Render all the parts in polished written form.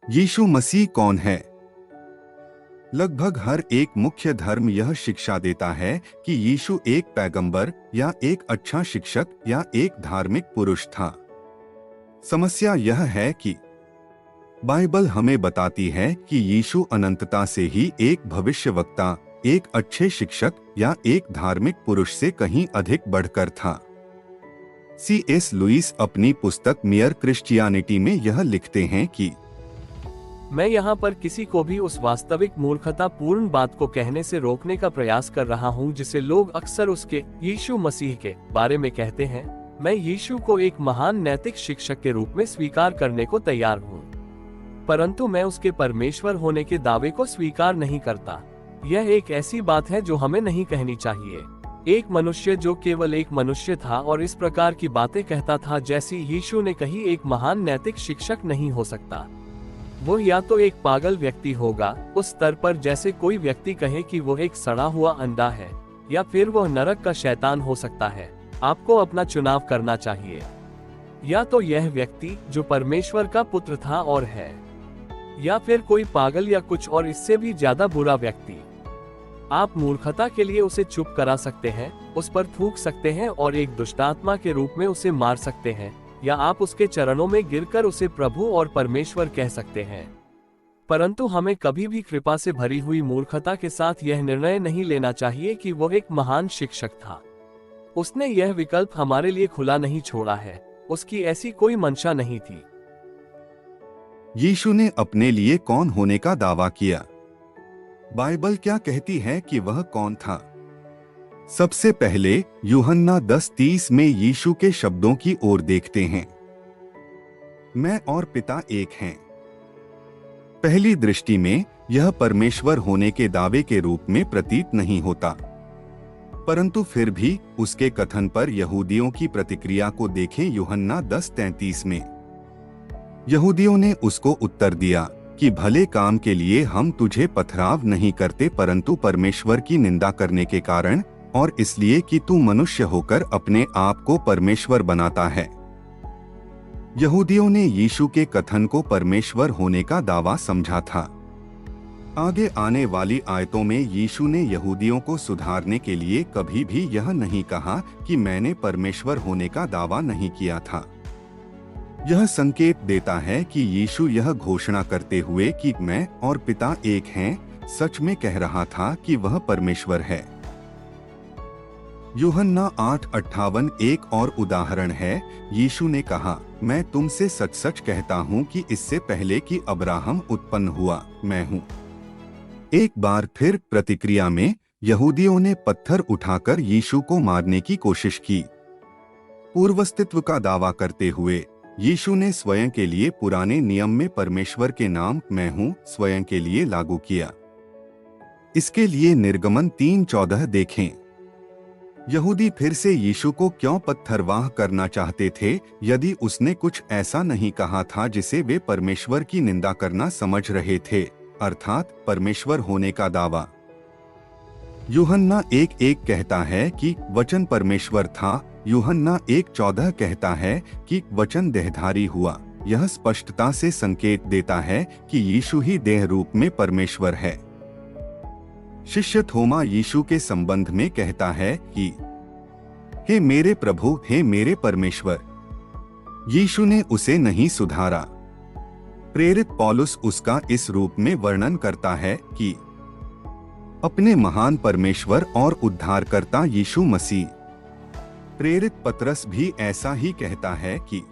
यीशु मसीह कौन है? लगभग हर एक मुख्य धर्म यह शिक्षा देता है कि यीशु एक पैगंबर या एक अच्छा शिक्षक या एक धार्मिक पुरुष था। समस्या यह है कि बाइबल हमें बताती है कि यीशु अनंतता से ही एक भविष्यवक्ता, एक अच्छे शिक्षक या एक धार्मिक पुरुष से कहीं अधिक बढ़कर था। C.S. लुईस अपनी पुस्तक मियर क्रिश्चियनिटी में यह लिखते हैं कि मैं यहाँ पर किसी को भी उस वास्तविक मूर्खतापूर्ण बात को कहने से रोकने का प्रयास कर रहा हूँ जिसे लोग अक्सर उसके यीशु मसीह के बारे में कहते हैं। मैं यीशु को एक महान नैतिक शिक्षक के रूप में स्वीकार करने को तैयार हूँ, परंतु मैं उसके परमेश्वर होने के दावे को स्वीकार नहीं करता। यह एक ऐसी बात है जो हमें नहीं कहनी चाहिए। एक मनुष्य जो केवल एक मनुष्य था और इस प्रकार की बातें कहता था जैसी यीशु ने कही, एक महान नैतिक शिक्षक नहीं हो सकता। वो या तो एक पागल व्यक्ति होगा, उस स्तर पर जैसे कोई व्यक्ति कहे कि वो एक सड़ा हुआ अंडा है, या फिर वह नरक का शैतान हो सकता है। आपको अपना चुनाव करना चाहिए। या तो यह व्यक्ति जो परमेश्वर का पुत्र था और है, या फिर कोई पागल या कुछ और इससे भी ज्यादा बुरा व्यक्ति। आप मूर्खता के लिए उसे चुप करा सकते हैं, उस पर थूक सकते हैं और एक दुष्टात्मा के रूप में उसे मार सकते हैं, या आप उसके चरणों में गिरकर उसे प्रभु और परमेश्वर कह सकते हैं। परंतु हमें कभी भी कृपा से भरी हुई मूर्खता के साथ यह निर्णय नहीं लेना चाहिए कि वो एक महान शिक्षक था। उसने यह विकल्प हमारे लिए खुला नहीं छोड़ा है, उसकी ऐसी कोई मंशा नहीं थी। यीशु ने अपने लिए कौन होने का दावा किया? बाइबल क्या कहती है कि वह कौन था? सबसे पहले यूहन्ना 10:30 में यीशु के शब्दों की ओर देखते हैं। मैं और पिता एक हैं। पहली दृष्टि में यह परमेश्वर होने के दावे के रूप में प्रतीत नहीं होता, परंतु फिर भी उसके कथन पर यहूदियों की प्रतिक्रिया को देखें। यूहन्ना 10:33 में यहूदियों ने उसको उत्तर दिया कि भले काम के लिए हम तुझे पथराव नहीं करते, परंतु परमेश्वर की निंदा करने के कारण और इसलिए कि तू मनुष्य होकर अपने आप को परमेश्वर बनाता है। यहूदियों ने यीशु के कथन को परमेश्वर होने का दावा समझा था। आगे आने वाली आयतों में यीशु ने यहूदियों को सुधारने के लिए कभी भी यह नहीं कहा कि मैंने परमेश्वर होने का दावा नहीं किया था। यह संकेत देता है कि यीशु यह घोषणा करते हुए कि मैं और पिता एक हैं, सच में कह रहा था कि वह परमेश्वर है। यूहन्ना 8:58 एक और उदाहरण है। यीशु ने कहा, मैं तुमसे सच सच कहता हूँ कि इससे पहले कि अब्राहम उत्पन्न हुआ, मैं हूँ। एक बार फिर प्रतिक्रिया में यहूदियों ने पत्थर उठाकर यीशु को मारने की कोशिश की। पूर्वस्तित्व का दावा करते हुए यीशु ने स्वयं के लिए पुराने नियम में परमेश्वर के नाम मैं हूँ स्वयं के लिए लागू किया। इसके लिए निर्गमन 3:14 देखें। यहूदी फिर से यीशु को क्यों पत्थरवाह करना चाहते थे यदि उसने कुछ ऐसा नहीं कहा था जिसे वे परमेश्वर की निंदा करना समझ रहे थे, अर्थात परमेश्वर होने का दावा। यूहन्ना 1:1 कहता है कि वचन परमेश्वर था। यूहन्ना 1:14 कहता है कि वचन देहधारी हुआ। यह स्पष्टता से संकेत देता है कि यीशु ही देह रूप में परमेश्वर है। शिष्य थोमा यीशु के संबंध में कहता है कि हे मेरे प्रभु, हे मेरे परमेश्वर। यीशु ने उसे नहीं सुधारा। प्रेरित पौलुस उसका इस रूप में वर्णन करता है कि अपने महान परमेश्वर और उद्धारकर्ता यीशु मसीह। प्रेरित पतरस भी ऐसा ही कहता है कि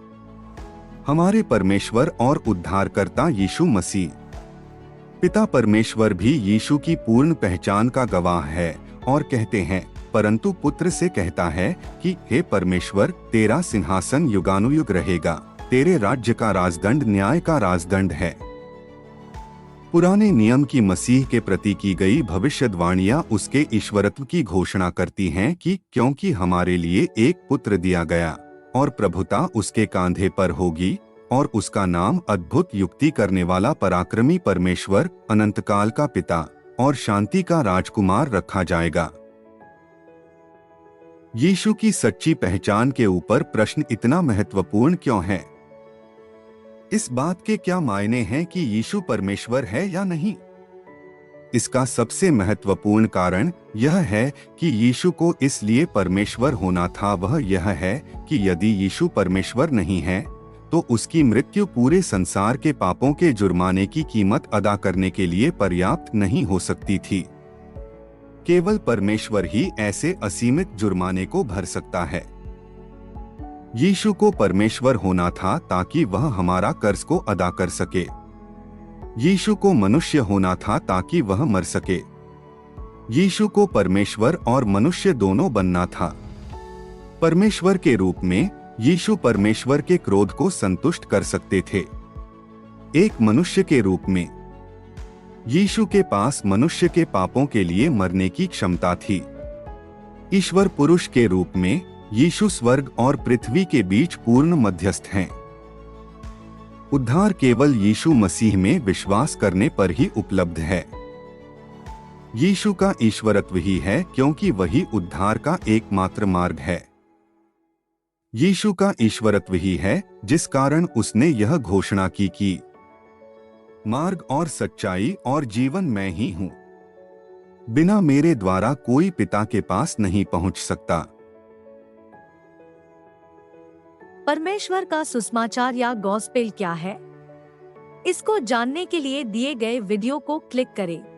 हमारे परमेश्वर और उद्धारकर्ता यीशु मसीह। पिता परमेश्वर भी यीशु की पूर्ण पहचान का गवाह है और कहते हैं, परंतु पुत्र से कहता है कि हे परमेश्वर, तेरा सिंहासन युगानुयुग रहेगा, तेरे राज्य का राजदंड न्याय का राजदंड है। पुराने नियम की मसीह के प्रति की गई भविष्यवाणियां उसके ईश्वरत्व की घोषणा करती हैं कि क्योंकि हमारे लिए एक पुत्र दिया गया और प्रभुता उसके कांधे पर होगी और उसका नाम अद्भुत युक्ति करने वाला पराक्रमी परमेश्वर, अनंतकाल का पिता और शांति का राजकुमार रखा जाएगा। यीशु की सच्ची पहचान के ऊपर प्रश्न इतना महत्वपूर्ण क्यों है? इस बात के क्या मायने हैं कि यीशु परमेश्वर है या नहीं? इसका सबसे महत्वपूर्ण कारण यह है कि यीशु को इसलिए परमेश्वर होना था, वह यह है कि यदि यीशु परमेश्वर नहीं है तो उसकी मृत्यु पूरे संसार के पापों के जुर्माने की कीमत अदा करने के लिए पर्याप्त नहीं हो सकती थी। केवल परमेश्वर ही ऐसे असीमित जुर्माने को भर सकता है। यीशु को परमेश्वर होना था ताकि वह हमारा कर्ज को अदा कर सके। यीशु को मनुष्य होना था ताकि वह मर सके। यीशु को परमेश्वर और मनुष्य दोनों बनना था। परमेश्वर के रूप में यीशु परमेश्वर के क्रोध को संतुष्ट कर सकते थे। एक मनुष्य के रूप में यीशु के पास मनुष्य के पापों के लिए मरने की क्षमता थी। ईश्वर पुरुष के रूप में यीशु स्वर्ग और पृथ्वी के बीच पूर्ण मध्यस्थ हैं। उद्धार केवल यीशु मसीह में विश्वास करने पर ही उपलब्ध है। यीशु का ईश्वरत्व ही है क्योंकि वही उद्धार का एकमात्र मार्ग है। यीशु का ईश्वरत्व ही है जिस कारण उसने यह घोषणा की कि मार्ग और सच्चाई और जीवन मैं ही हूं। बिना मेरे द्वारा कोई पिता के पास नहीं पहुंच सकता। परमेश्वर का सुसमाचार या गॉस्पेल क्या है? इसको जानने के लिए दिए गए वीडियो को क्लिक करें।